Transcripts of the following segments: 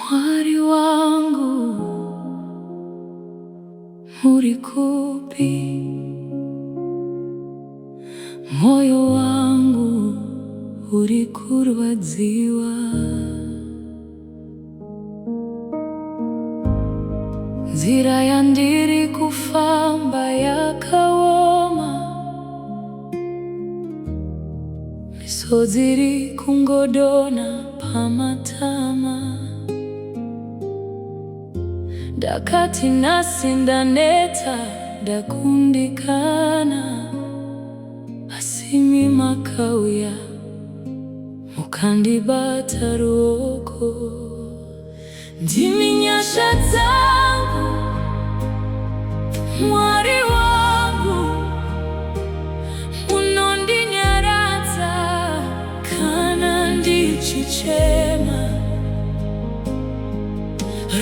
Mwari wangu uri kupi? Moyo wangu uri kurwadziwa. Nzira yandiri kufamba yakawoma, misozi iri kungodona pamatama. Dakati nasinda neta dakundikana, asimi makauya mukandibata ruoko. Ndiminyasha zangu mwari wangu, unondinyaradza kana ndichichema.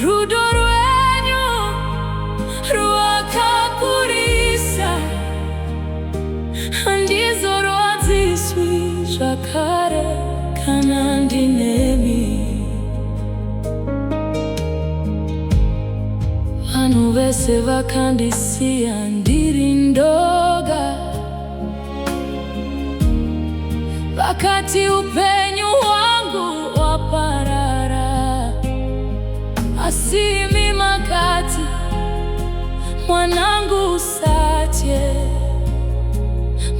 Rudo rwenyu rwakakurisa, handizorwadziswi zvakare kana ndinemi. Vanhu vese vakandisiya ndiri ndoga, vakati upenyu hwangu waparara. Asi imi makati, mwanangu usatye.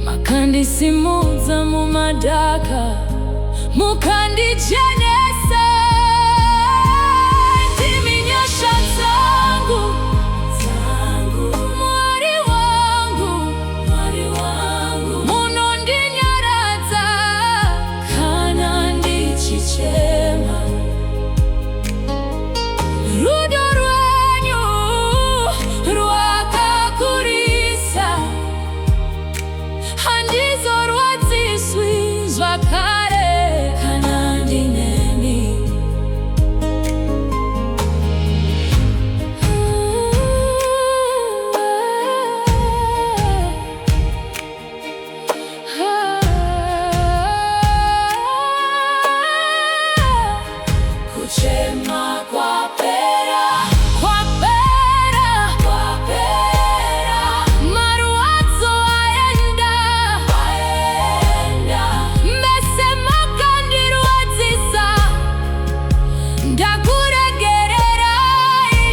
Makandisimudza mumadaka, mukandijenesa. Ndiminyasha zangu mwari wangu, munondinyaradza kana ndichichema. Rudo rwenyu rwakakurisa, handizorwadziswi zvakare kana ndinemi. Kuchema kwapera, marwadzo aenda. Mese makandirwadzisa, ndakuregererai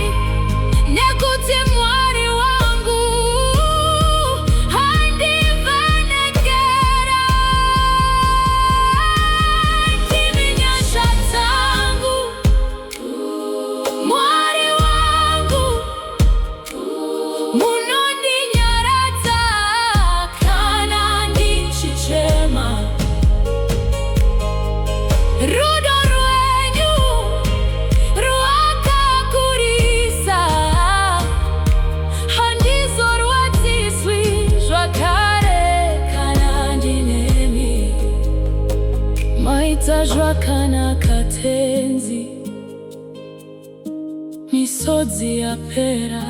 nekuti mwari wangu handivhenekera. Ndiminyasha dzangu mwari wangu, munondinyaradza kana ndichichema. Rudo rwenyu rwakakurisa, handizorwadziswi zvakare kana ndinemi. Maita zvakanaka tenzi, misodzi yapera.